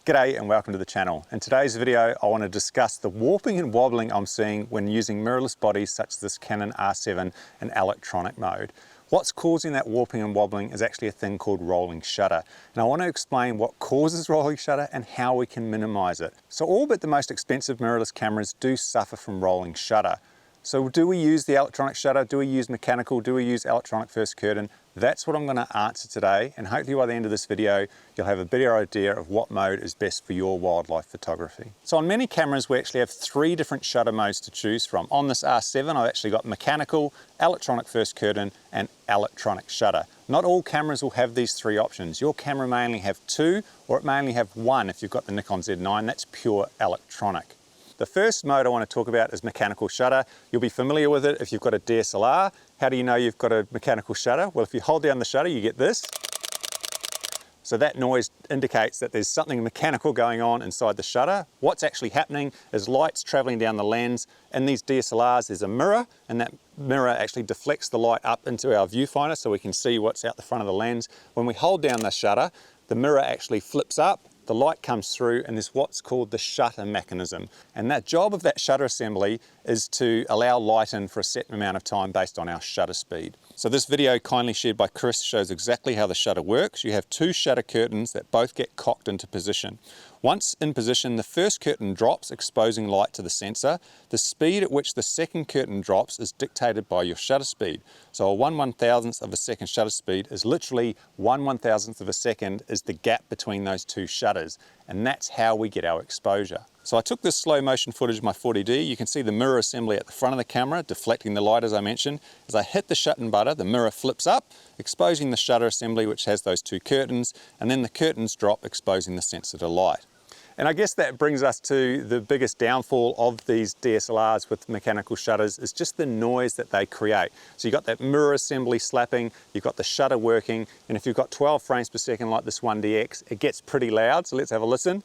G'day and welcome to the channel. In today's video I want to discuss the warping and wobbling I'm seeing when using mirrorless bodies such as this Canon R7 in electronic mode. What's causing that warping and wobbling is actually a thing called rolling shutter. And I want to explain what causes rolling shutter and how we can minimize it. So all but the most expensive mirrorless cameras do suffer from rolling shutter. So do we use the electronic shutter? Do we use mechanical? Do we use electronic first curtain? That's what I'm going to answer today, and hopefully by the end of this video you'll have a better idea of what mode is best for your wildlife photography. So on many cameras we actually have 3 different shutter modes to choose from. On this R7 I've actually got mechanical, electronic first curtain and electronic shutter. Not all cameras will have these 3 options. Your camera may only have 2, or it may only have 1 if you've got the Nikon Z9, that's pure electronic. The first mode I want to talk about is mechanical shutter. You'll be familiar with it if you've got a DSLR. How do you know you've got a mechanical shutter? Well, if you hold down the shutter, you get this. So that noise indicates that there's something mechanical going on inside the shutter. What's actually happening is light's traveling down the lens. In these DSLRs, there's a mirror, and that mirror actually deflects the light up into our viewfinder so we can see what's out the front of the lens. When we hold down the shutter, the mirror actually flips up, the light comes through, and there's what's called the shutter mechanism. And that job of that shutter assembly is to allow light in for a set amount of time based on our shutter speed. So this video, kindly shared by Chris, shows exactly how the shutter works. You have 2 shutter curtains that both get cocked into position. Once in position, the first curtain drops, exposing light to the sensor. The speed at which the second curtain drops is dictated by your shutter speed. So a 1/1000th of a second shutter speed is literally 1/1000th of a second is the gap between those 2 shutters. And that's how we get our exposure. So I took this slow motion footage of my 40D. You can see the mirror assembly at the front of the camera, deflecting the light as I mentioned. As I hit the shutter button, the mirror flips up, exposing the shutter assembly which has those 2 curtains, and then the curtains drop, exposing the sensor to light. And I guess that brings us to the biggest downfall of these DSLRs with mechanical shutters is just the noise that they create. So you've got that mirror assembly slapping, you've got the shutter working, and if you've got 12 frames per second like this 1DX, it gets pretty loud. So let's have a listen.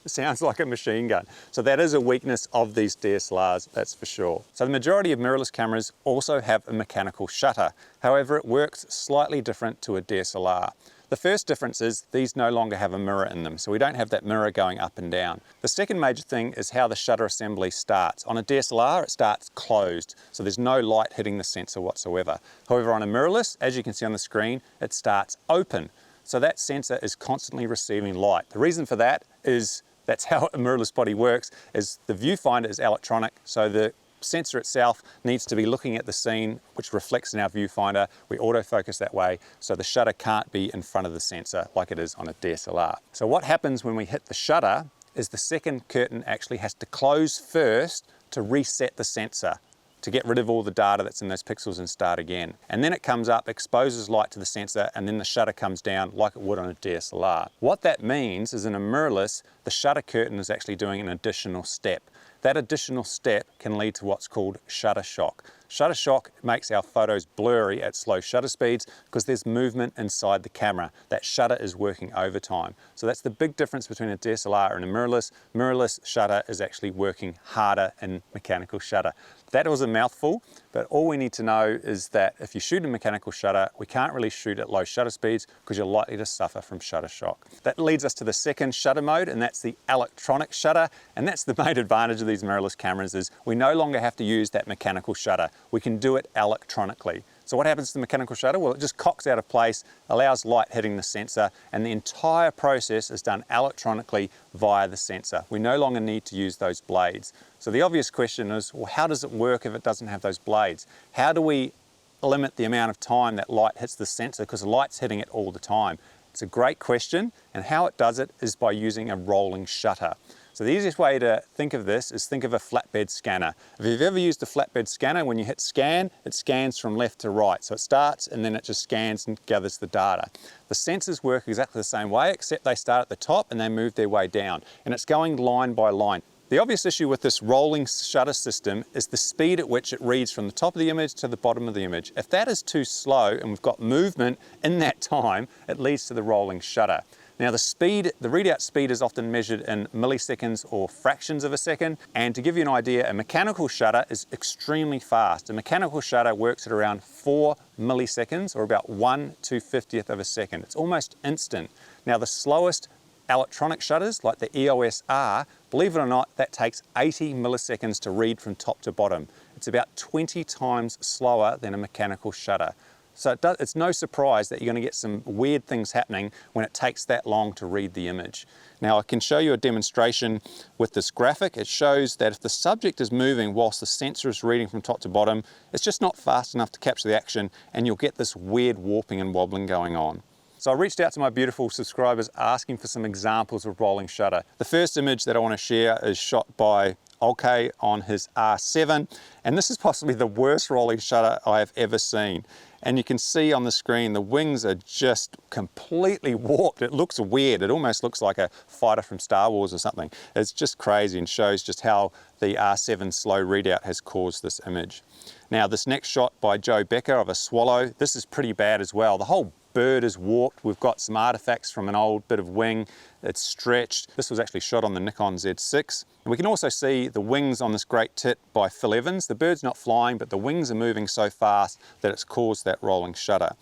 It sounds like a machine gun. So that is a weakness of these DSLRs, that's for sure. So the majority of mirrorless cameras also have a mechanical shutter. However, it works slightly different to a DSLR. The first difference is these no longer have a mirror in them, so we don't have that mirror going up and down. The second major thing is how the shutter assembly starts. On a DSLR, it starts closed, so there's no light hitting the sensor whatsoever. However, on a mirrorless, as you can see on the screen, it starts open. So that sensor is constantly receiving light. The reason for that is that's how a mirrorless body works, is the viewfinder is electronic, so the sensor itself needs to be looking at the scene which reflects in our viewfinder. We autofocus that way, so the shutter can't be in front of the sensor like it is on a DSLR. So what happens when we hit the shutter is the second curtain actually has to close first to reset the sensor, to get rid of all the data that's in those pixels and start again. And then it comes up, exposes light to the sensor, and then the shutter comes down like it would on a DSLR. What that means is in a mirrorless, the shutter curtain is actually doing an additional step. That additional step can lead to what's called shutter shock. Shutter shock makes our photos blurry at slow shutter speeds because there's movement inside the camera. That shutter is working overtime. So that's the big difference between a DSLR and a mirrorless. Mirrorless shutter is actually working harder in mechanical shutter. That was a mouthful, but all we need to know is that if you shoot a mechanical shutter, we can't really shoot at low shutter speeds because you're likely to suffer from shutter shock. That leads us to the second shutter mode, and that's the electronic shutter. And that's the main advantage of these mirrorless cameras is we no longer have to use that mechanical shutter. We can do it electronically. So what happens to the mechanical shutter? Well, it just cocks out of place, allows light hitting the sensor, and the entire process is done electronically via the sensor. We no longer need to use those blades. So the obvious question is, well, how does it work if it doesn't have those blades? How do we limit the amount of time that light hits the sensor because the light's hitting it all the time? It's a great question, and how it does it is by using a rolling shutter. So the easiest way to think of this is think of a flatbed scanner. If you've ever used a flatbed scanner, when you hit scan, it scans from left to right. So it starts and then it just scans and gathers the data. The sensors work exactly the same way, except they start at the top and they move their way down. And it's going line by line. The obvious issue with this rolling shutter system is the speed at which it reads from the top of the image to the bottom of the image. If that is too slow and we've got movement in that time, it leads to the rolling shutter. Now the readout speed is often measured in milliseconds or fractions of a second. And to give you an idea, a mechanical shutter is extremely fast. A mechanical shutter works at around 4 milliseconds or about 1/250th of a second. It's almost instant. Now the slowest electronic shutters like the EOS R, believe it or not, that takes 80 milliseconds to read from top to bottom. It's about 20 times slower than a mechanical shutter. So it's no surprise that you're going to get some weird things happening when it takes that long to read the image. Now I can show you a demonstration with this graphic. It shows that if the subject is moving whilst the sensor is reading from top to bottom, it's just not fast enough to capture the action, and you'll get this weird warping and wobbling going on. So I reached out to my beautiful subscribers asking for some examples of rolling shutter. The first image that I want to share is shot by OK on his R7, and this is possibly the worst rolling shutter I have ever seen. And you can see on the screen the wings are just completely warped. It looks weird. It almost looks like a fighter from Star Wars or something. It's just crazy and shows just how the R7 slow readout has caused this image. Now this next shot by Joe Becker of a swallow, this is pretty bad as well. The whole bird is warped. We've got some artifacts from an old bit of wing. It's stretched. This was actually shot on the Nikon Z6. And we can also see the wings on this great tit by Phil Evans. The bird's not flying, but the wings are moving so fast that it's caused that rolling shutter.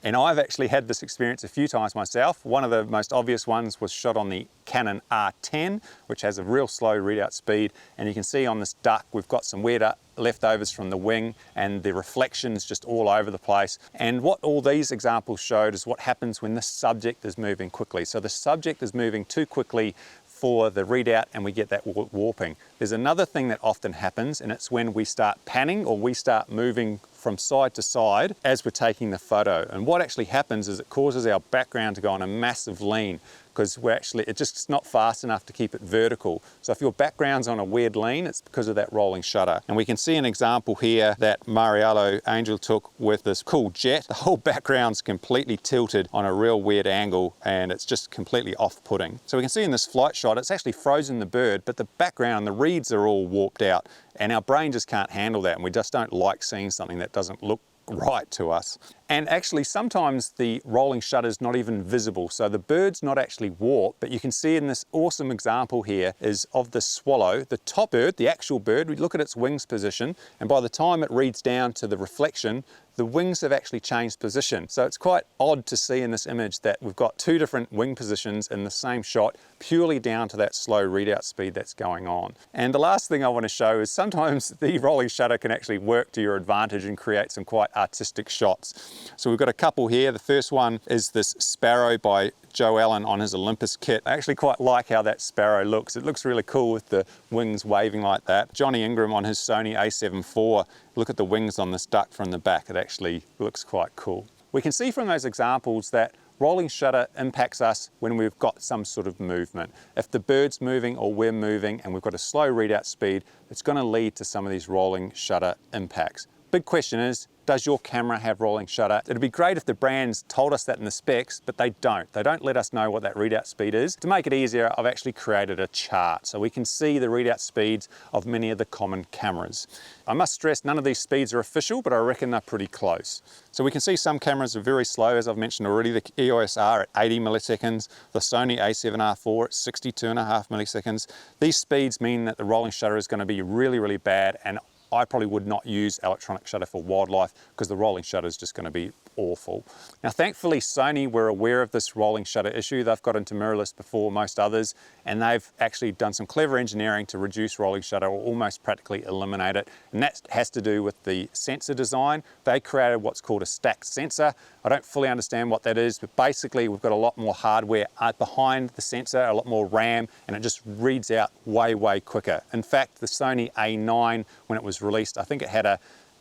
And I've actually had this experience a few times myself. One of the most obvious ones was shot on the Canon R10, which has a real slow readout speed. And you can see on this duck, we've got some weird leftovers from the wing, and the reflections just all over the place. And what all these examples showed is what happens when the subject is moving quickly. So the subject is moving too quickly for the readout, and we get that warping. There's another thing that often happens, and it's when we start panning or we start moving from side to side as we're taking the photo. And what actually happens is it causes our background to go on a massive lean, because it's just not fast enough to keep it vertical. So if your background's on a weird lean, it's because of that rolling shutter. And we can see an example here that Mariello Angel took with this cool jet. The whole background's completely tilted on a real weird angle, and it's just completely off-putting. So we can see in this flight shot, it's actually frozen the bird, but the background, the reeds are all warped out, and our brain just can't handle that, and we just don't like seeing something that doesn't look right to us. And actually sometimes the rolling shutter is not even visible, so the bird's not actually warped, but you can see in this awesome example here is of the swallow, the top bird, the actual bird. We look at its wings position, and by the time it reads down to the reflection, the wings have actually changed position. So it's quite odd to see in this image that we've got two different wing positions in the same shot, purely down to that slow readout speed that's going on. And the last thing I want to show is sometimes the rolling shutter can actually work to your advantage and create some quite artistic shots. So we've got a couple here. The first one is this sparrow by Joe Allen on his Olympus kit. I actually quite like how that sparrow looks. It looks really cool with the wings waving like that. Johnny Ingram on his Sony a7 IV. Look at the wings on this duck from the back. It actually looks quite cool. We can see from those examples that rolling shutter impacts us when we've got some sort of movement. If the bird's moving or we're moving and we've got a slow readout speed, it's going to lead to some of these rolling shutter impacts. Big question is, does your camera have rolling shutter? It'd be great if the brands told us that in the specs, but they don't. They don't let us know what that readout speed is. To make it easier, I've actually created a chart so we can see the readout speeds of many of the common cameras. I must stress none of these speeds are official, but I reckon they're pretty close. So we can see some cameras are very slow, as I've mentioned already. The EOS R at 80 milliseconds, the Sony a7R IV at 62.5 milliseconds. These speeds mean that the rolling shutter is going to be really, really bad, and I probably would not use electronic shutter for wildlife because the rolling shutter is just going to be awful. Now thankfully Sony were aware of this rolling shutter issue. They've got into mirrorless before most others, and they've actually done some clever engineering to reduce rolling shutter or almost practically eliminate it, and that has to do with the sensor design. They created what's called a stacked sensor. I don't fully understand what that is, but basically we've got a lot more hardware behind the sensor, a lot more RAM, and it just reads out way, way quicker. In fact, the Sony A9, when it was released, I think it had a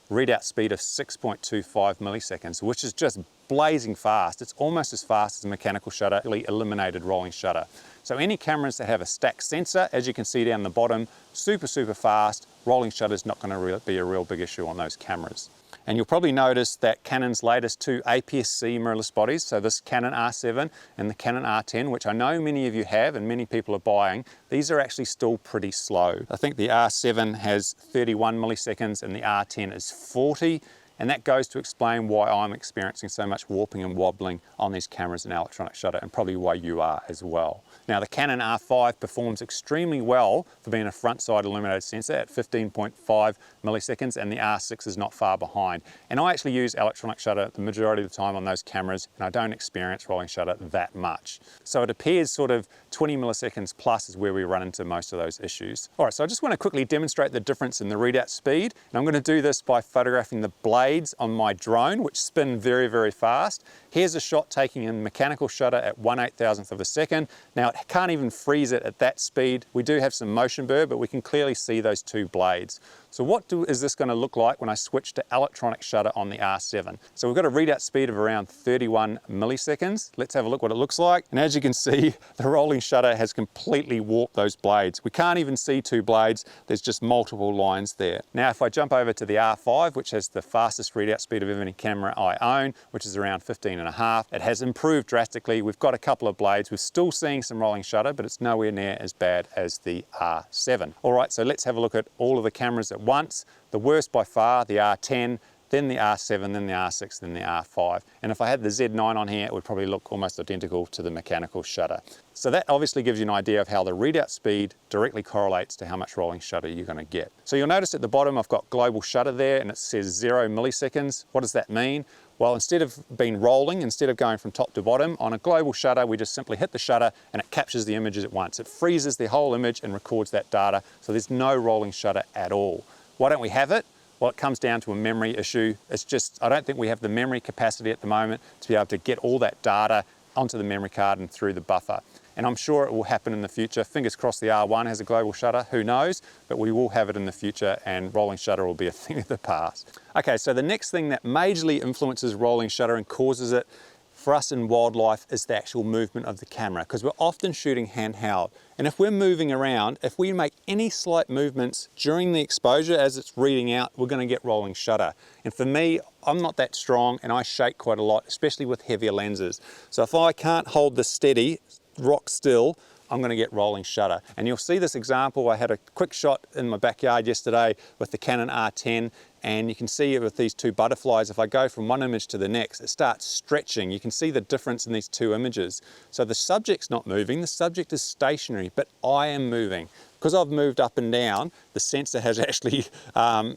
readout speed of 6.25 milliseconds, which is just blazing fast. It's almost as fast as a mechanical shutter, really eliminated rolling shutter. So any cameras that have a stacked sensor, as you can see down the bottom, super, super fast, rolling shutter is not going to be a real big issue on those cameras. And you'll probably notice that Canon's latest two APS-C mirrorless bodies, so this Canon R7 and the Canon R10, which I know many of you have and many people are buying, these are actually still pretty slow. I think the R7 has 31 milliseconds and the R10 is 40. and that goes to explain why I'm experiencing so much warping and wobbling on these cameras and electronic shutter, and probably why you are as well. Now the Canon R5 performs extremely well for being a front side illuminated sensor at 15.5 milliseconds, and the R6 is not far behind. And I actually use electronic shutter the majority of the time on those cameras, and I don't experience rolling shutter that much. So it appears sort of 20 milliseconds plus is where we run into most of those issues. All right, so I just want to quickly demonstrate the difference in the readout speed, and I'm going to do this by photographing the blades on my drone, which spin very, very fast. Here's a shot taking in mechanical shutter at 1/8,000th of a second. Now it can't even freeze it at that speed. We do have some motion blur, but we can clearly see those two blades. So what is this going to look like when I switch to electronic shutter on the R7? So we've got a readout speed of around 31 milliseconds. Let's have a look what it looks like. And as you can see, the rolling shutter has completely warped those blades. We can't even see two blades. There's just multiple lines there. Now, if I jump over to the R5, which has the fastest readout speed of any camera I own, which is around 15.5, it has improved drastically. We've got a couple of blades. We're still seeing some rolling shutter, but it's nowhere near as bad as the R7. All right, so let's have a look at all of the cameras at once. The worst by far, the R10, then the R7, then the R6, then the R5. And if I had the Z9 on here, it would probably look almost identical to the mechanical shutter. So that obviously gives you an idea of how the readout speed directly correlates to how much rolling shutter you're going to get. So you'll notice at the bottom I've got global shutter there, and it says 0 milliseconds. What does that mean? Well, instead of being rolling, instead of going from top to bottom, on a global shutter, we just simply hit the shutter and it captures the images at once. It freezes the whole image and records that data, so there's no rolling shutter at all. Why don't we have it? Well, it comes down to a memory issue. It's just, I don't think we have the memory capacity at the moment to be able to get all that data onto the memory card and through the buffer. And I'm sure it will happen in the future. Fingers crossed the R1 has a global shutter, who knows, but we will have it in the future, and rolling shutter will be a thing of the past. Okay, so the next thing that majorly influences rolling shutter and causes it for us in wildlife is the actual movement of the camera, because we're often shooting handheld. And if we're moving around, if we make any slight movements during the exposure as it's reading out, we're going to get rolling shutter. And for me, I'm not that strong and I shake quite a lot, especially with heavier lenses. So if I can't hold this steady, rock still, I'm going to get rolling shutter. And you'll see this example. I had a quick shot in my backyard yesterday with the Canon R10, and you can see it with these two butterflies. If I go from one image to the next, it starts stretching. You can see the difference in these two images. So the subject's not moving, the subject is stationary, but I am moving. Because I've moved up and down, the sensor has actually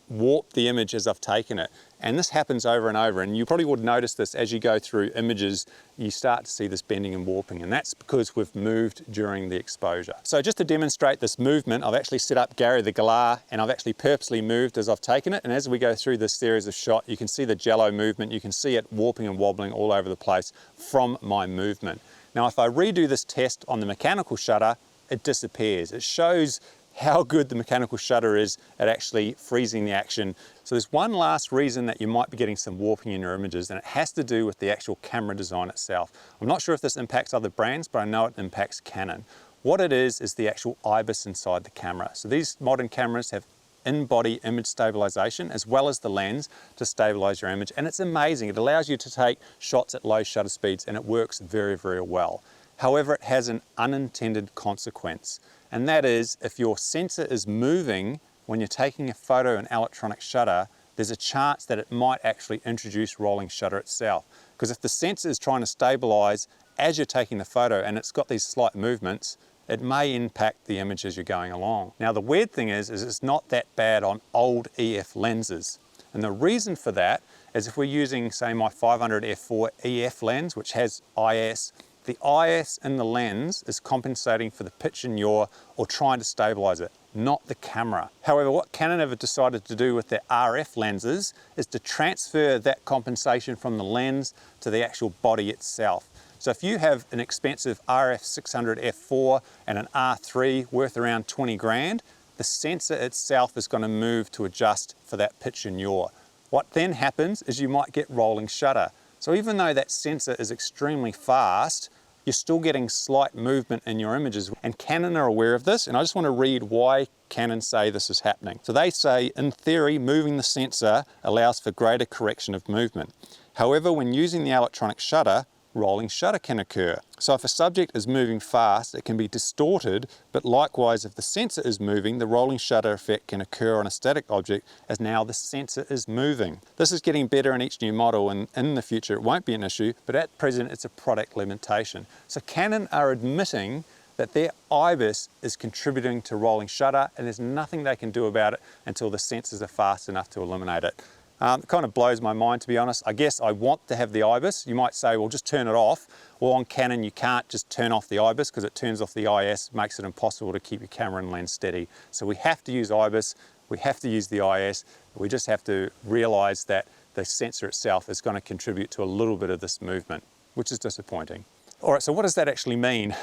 warped the image as I've taken it. And this happens over and over, and you probably would notice this as you go through images, you start to see this bending and warping, and that's because we've moved during the exposure. So just to demonstrate this movement, I've actually set up Gary the Galah, and I've actually purposely moved as I've taken it, and as we go through this series of shot, you can see the jello movement, you can see it warping and wobbling all over the place from my movement. Now if I redo this test on the mechanical shutter, it disappears. It shows how good the mechanical shutter is at actually freezing the action. So there's one last reason that you might be getting some warping in your images, and it has to do with the actual camera design itself. I'm not sure if this impacts other brands, but I know it impacts Canon. What it is the actual IBIS inside the camera. So these modern cameras have in-body image stabilization as well as the lens to stabilize your image, and it's amazing. It allows you to take shots at low shutter speeds, and it works very, very well. However, it has an unintended consequence, and that is if your sensor is moving when you're taking a photo in electronic shutter, there's a chance that it might actually introduce rolling shutter itself. Because if the sensor is trying to stabilize as you're taking the photo and it's got these slight movements, it may impact the image as you're going along. Now the weird thing is it's not that bad on old EF lenses. And the reason for that is if we're using, say, my 500 f4 EF lens, which has IS, the IS in the lens is compensating for the pitch and yaw or trying to stabilize it, not the camera. However, what Canon have decided to do with their RF lenses is to transfer that compensation from the lens to the actual body itself. So if you have an expensive RF 600 f4 and an R3 worth around 20 grand, the sensor itself is going to move to adjust for that pitch and yaw. What then happens is you might get rolling shutter. So even though that sensor is extremely fast, you're still getting slight movement in your images. And Canon are aware of this, and I just want to read why Canon say this is happening. So they say, in theory, moving the sensor allows for greater correction of movement. However, when using the electronic shutter, rolling shutter can occur. So if a subject is moving fast, it can be distorted, but likewise if the sensor is moving, the rolling shutter effect can occur on a static object as now the sensor is moving. This is getting better in each new model, and in the future it won't be an issue, but at present it's a product limitation. So Canon are admitting that their IBIS is contributing to rolling shutter, and there's nothing they can do about it until the sensors are fast enough to eliminate it. It kind of blows my mind, to be honest. I guess I want to have the IBIS. You might say, well, just turn it off. Well, on Canon, you can't just turn off the IBIS because it turns off the IS, makes it impossible to keep your camera and lens steady. So we have to use IBIS, we have to use the IS. We just have to realize that the sensor itself is going to contribute to a little bit of this movement, which is disappointing. All right, so what does that actually mean?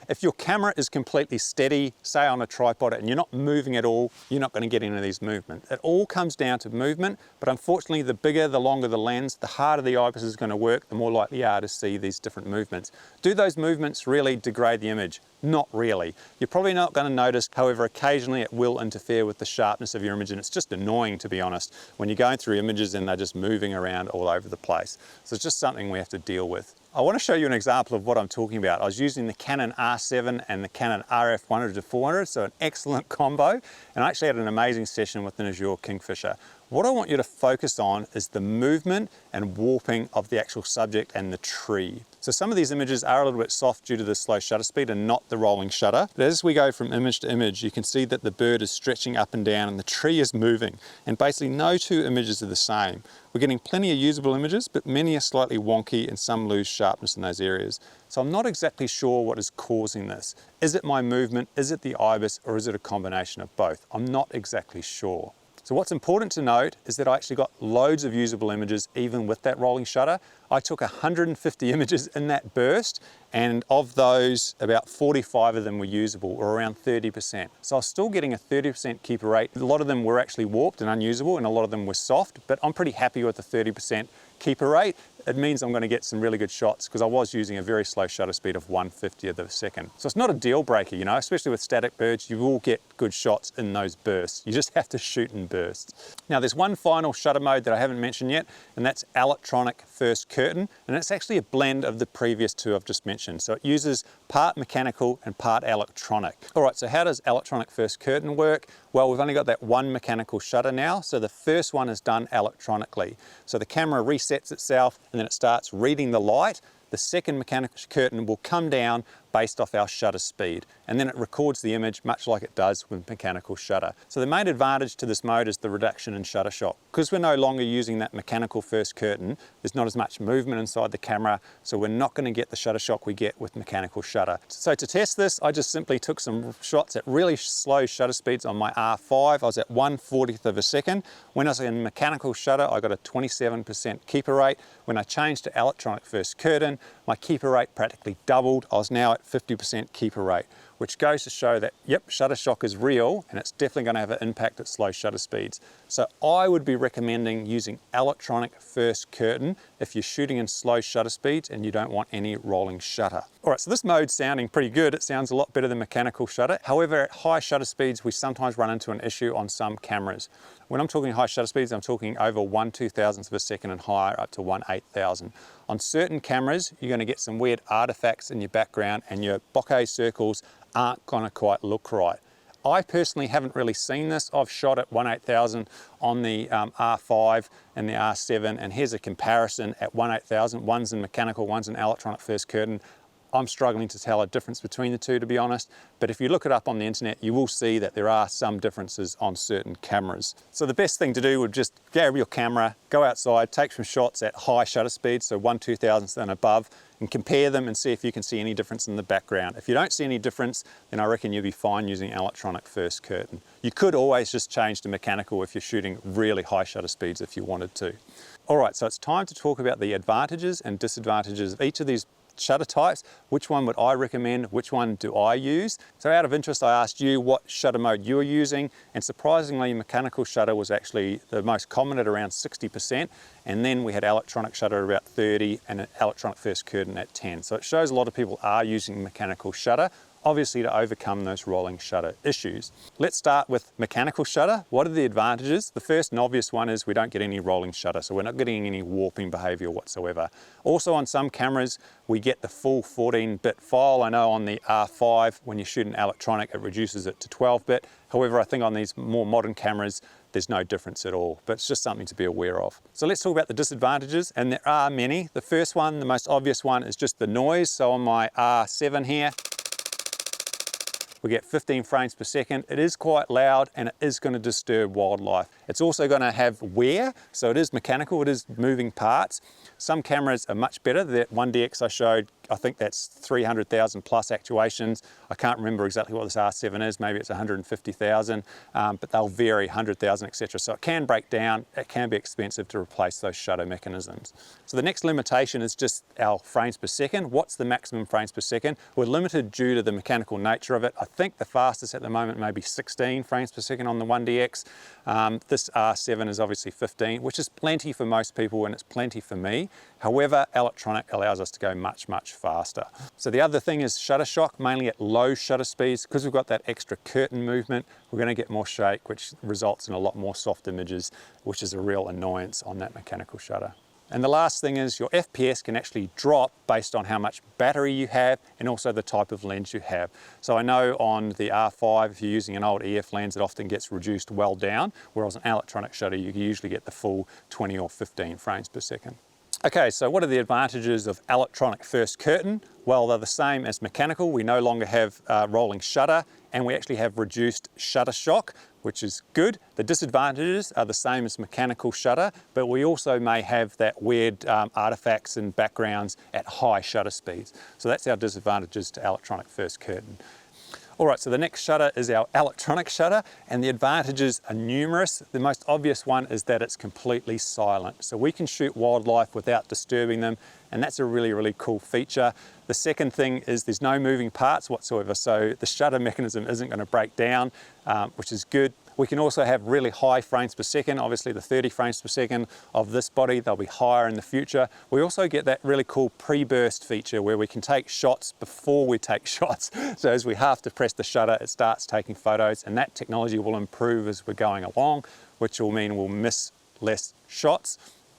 If your camera is completely steady, say on a tripod, and you're not moving at all, you're not going to get any of these movements. It all comes down to movement, but unfortunately the bigger, the longer the lens, the harder the IBIS is going to work, the more likely you are to see these different movements. Do those movements really degrade the image? Not really. You're probably not going to notice, however, occasionally it will interfere with the sharpness of your image, and it's just annoying, to be honest, when you're going through images and they're just moving around all over the place. So it's just something we have to deal with. I want to show you an example of what I'm talking about. I was using the Canon R7 and the Canon RF 100-400, so an excellent combo, and I actually had an amazing session with an Induro Kingfisher. What I want you to focus on is the movement and warping of the actual subject and the tree. So some of these images are a little bit soft due to the slow shutter speed and not the rolling shutter. But as we go from image to image, you can see that the bird is stretching up and down and the tree is moving. And basically no two images are the same. We're getting plenty of usable images, but many are slightly wonky and some lose sharpness in those areas. So I'm not exactly sure what is causing this. Is it my movement? Is it the IBIS? Or is it a combination of both? I'm not exactly sure. So what's important to note is that I actually got loads of usable images even with that rolling shutter. I took 150 images in that burst, and of those, about 45 of them were usable, or around 30%. So I was still getting a 30% keeper rate. A lot of them were actually warped and unusable, and a lot of them were soft, but I'm pretty happy with the 30% keeper rate. It means I'm going to get some really good shots because I was using a very slow shutter speed of 1/50th of a second. So it's not a deal breaker, you know, especially with static birds, you will get good shots in those bursts. You just have to shoot in bursts. Now there's one final shutter mode that I haven't mentioned yet, and that's electronic first curtain, and it's actually a blend of the previous two I've just mentioned. So it uses part mechanical and part electronic. All right, so how does electronic first curtain work? Well, we've only got that one mechanical shutter now, so the first one is done electronically. So the camera resets itself and then it starts reading the light. The second mechanical curtain will come down based off our shutter speed, and then it records the image much like it does with mechanical shutter. So the main advantage to this mode is the reduction in shutter shock. Because we're no longer using that mechanical first curtain, there's not as much movement inside the camera, so we're not going to get the shutter shock we get with mechanical shutter. So to test this, I just simply took some shots at really slow shutter speeds on my R5. I was at 1/40th of a second. When I was in mechanical shutter, I got a 27% keeper rate. When I changed to electronic first curtain, my keeper rate practically doubled. I was now at 50% keeper rate, which goes to show that, yep, shutter shock is real and it's definitely going to have an impact at slow shutter speeds. So I would be recommending using electronic first curtain if you're shooting in slow shutter speeds and you don't want any rolling shutter. All right, so this mode's sounding pretty good. It sounds a lot better than mechanical shutter. However, at high shutter speeds, we sometimes run into an issue on some cameras. When I'm talking high shutter speeds, I'm talking over 1/2000th of a second and higher, up to 1/8000. On certain cameras, you're going to get some weird artifacts in your background and your bokeh circles aren't going to quite look right. I personally haven't really seen this. I've shot at 1/8000 on the R5 and the R7, and here's a comparison at 1/8000. One's in mechanical, one's in electronic first curtain. I'm struggling to tell a difference between the two, to be honest, but if you look it up on the internet, you will see that there are some differences on certain cameras. So the best thing to do would just grab your camera, go outside, take some shots at high shutter speeds, so 1/2000th and above, and compare them and see if you can see any difference in the background. If you don't see any difference, then I reckon you'll be fine using electronic first curtain. You could always just change to mechanical if you're shooting really high shutter speeds if you wanted to. All right, so it's time to talk about the advantages and disadvantages of each of these shutter types. Which one would I recommend? Which one do I use? So out of interest, I asked you what shutter mode you were using, and surprisingly, mechanical shutter was actually the most common at around 60%, and then we had electronic shutter at about 30 and an electronic first curtain at 10. So it shows a lot of people are using mechanical shutter. obviously to overcome those rolling shutter issues. Let's start with mechanical shutter. What are the advantages? The first and obvious one is we don't get any rolling shutter, so we're not getting any warping behavior whatsoever. Also on some cameras, we get the full 14-bit file. I know on the R5, when you shoot an electronic, it reduces it to 12-bit. However, I think on these more modern cameras, there's no difference at all, but it's just something to be aware of. So let's talk about the disadvantages, and there are many. The first one, the most obvious one, is just the noise. So on my R7 here, we get 15 frames per second. It is quite loud and it is going to disturb wildlife. It's also going to have wear, so it is mechanical, it is moving parts. Some cameras are much better. That 1DX I showed, I think that's 300,000 plus actuations. I can't remember exactly what this R7 is, maybe it's 150,000, but they'll vary, 100,000, etc. So it can break down, it can be expensive to replace those shutter mechanisms. So the next limitation is just our frames per second. What's the maximum frames per second? We're limited due to the mechanical nature of it. I think the fastest at the moment may be 16 frames per second on the 1DX. This R7 is obviously 15, which is plenty for most people and it's plenty for me. However, electronic allows us to go much, much faster. So the other thing is shutter shock, mainly at low shutter speeds. Because we've got that extra curtain movement, we're going to get more shake, which results in a lot more soft images, which is a real annoyance on that mechanical shutter. And the last thing is your FPS can actually drop based on how much battery you have and also the type of lens you have. So I know on the R5, if you're using an old EF lens, it often gets reduced well down, whereas an electronic shutter, you can usually get the full 20 or 15 frames per second. Okay, so what are the advantages of electronic first curtain? Well, they're the same as mechanical. We no longer have rolling shutter and we actually have reduced shutter shock, which is good. The disadvantages are the same as mechanical shutter, but we also may have that weird artifacts and backgrounds at high shutter speeds. So that's our disadvantages to electronic first curtain. All right, so the next shutter is our electronic shutter, and the advantages are numerous. The most obvious one is that it's completely silent. So we can shoot wildlife without disturbing them, and that's a really, really cool feature. The second thing is there's no moving parts whatsoever, so the shutter mechanism isn't going to break down, which is good. We can also have really high frames per second, obviously the 30 frames per second of this body, they'll be higher in the future. We also get that really cool pre-burst feature where we can take shots before we take shots. So as we have to press the shutter, it starts taking photos, and that technology will improve as we're going along, which will mean we'll miss less shots.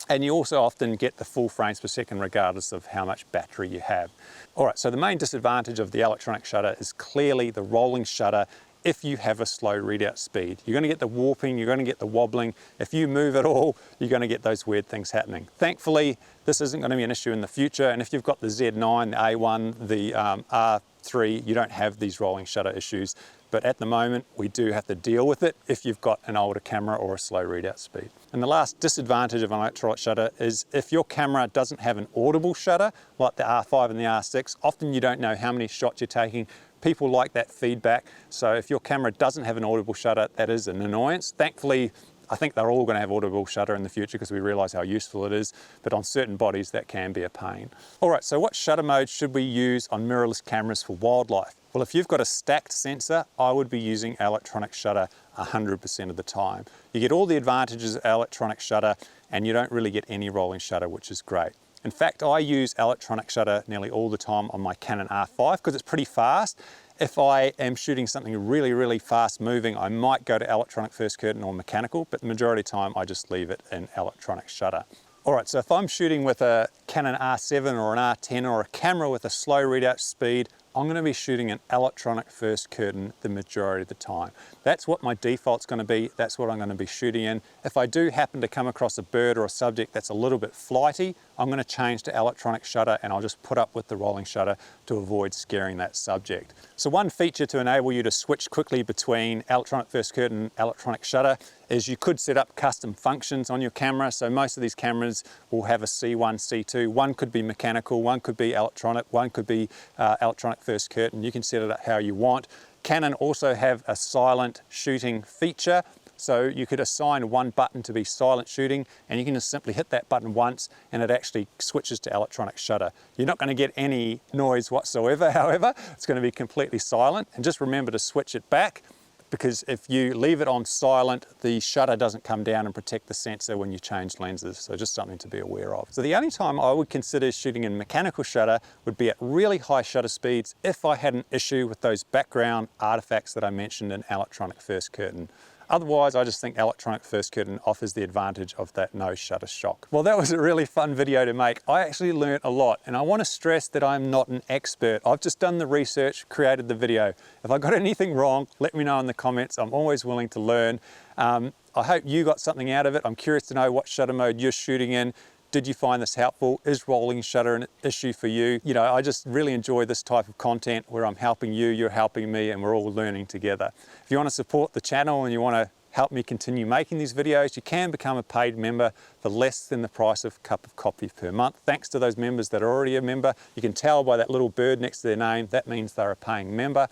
And you also often get the full frames per second regardless of how much battery you have. All right, so the main disadvantage of the electronic shutter is clearly the rolling shutter. If you have a slow readout speed, you're going to get the warping, you're going to get the wobbling. If you move at all, you're going to get those weird things happening. Thankfully, this isn't going to be an issue in the future. And if you've got the Z9, the A1, the R3, you don't have these rolling shutter issues. But at the moment, we do have to deal with it if you've got an older camera or a slow readout speed. And the last disadvantage of an electronic shutter is if your camera doesn't have an audible shutter, like the R5 and the R6, often you don't know how many shots you're taking. People like that feedback. So if your camera doesn't have an audible shutter, that is an annoyance. Thankfully, I think they're all going to have audible shutter in the future because we realize how useful it is, but on certain bodies that can be a pain. All right, so what shutter mode should we use on mirrorless cameras for wildlife? Well, if you've got a stacked sensor, I would be using electronic shutter 100% of the time. You get all the advantages of electronic shutter and you don't really get any rolling shutter, which is great. In fact, I use electronic shutter nearly all the time on my Canon R5 because it's pretty fast. If I am shooting something really, really fast moving, I might go to electronic first curtain or mechanical, but the majority of the time I just leave it in electronic shutter. All right, so if I'm shooting with a Canon R7 or an R10 or a camera with a slow readout speed, I'm going to be shooting an electronic first curtain the majority of the time. That's what my default's going to be. That's what I'm going to be shooting in. If I do happen to come across a bird or a subject that's a little bit flighty, I'm going to change to electronic shutter and I'll just put up with the rolling shutter to avoid scaring that subject. So one feature to enable you to switch quickly between electronic first curtain and electronic shutter is you could set up custom functions on your camera. So most of these cameras will have a C1, C2. One could be mechanical, one could be electronic, one could be electronic first curtain. You can set it up how you want. Canon also have a silent shooting feature. So you could assign one button to be silent shooting and you can just simply hit that button once and it actually switches to electronic shutter. You're not going to get any noise whatsoever, however. It's going to be completely silent, and just remember to switch it back because if you leave it on silent, the shutter doesn't come down and protect the sensor when you change lenses. So just something to be aware of. So the only time I would consider shooting in mechanical shutter would be at really high shutter speeds if I had an issue with those background artifacts that I mentioned in electronic first curtain. Otherwise, I just think electronic first curtain offers the advantage of that no shutter shock. Well, that was a really fun video to make. I actually learned a lot, and I want to stress that I'm not an expert. I've just done the research, created the video. If I got anything wrong, let me know in the comments. I'm always willing to learn. I hope you got something out of it. I'm curious to know what shutter mode you're shooting in. Did you find this helpful? Is rolling shutter an issue for you? You know, I just really enjoy this type of content where I'm helping you, you're helping me, and we're all learning together. If you want to support the channel and you want to help me continue making these videos, you can become a paid member for less than the price of a cup of coffee per month. Thanks to those members that are already a member. You can tell by that little bird next to their name, that means they're a paying member.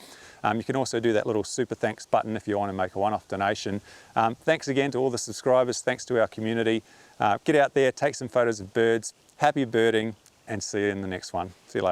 You can also do that little super thanks button if you want to make a one-off donation. Thanks again to all the subscribers, thanks to our community. Get out there, take some photos of birds, happy birding, and see you in the next one. See you later.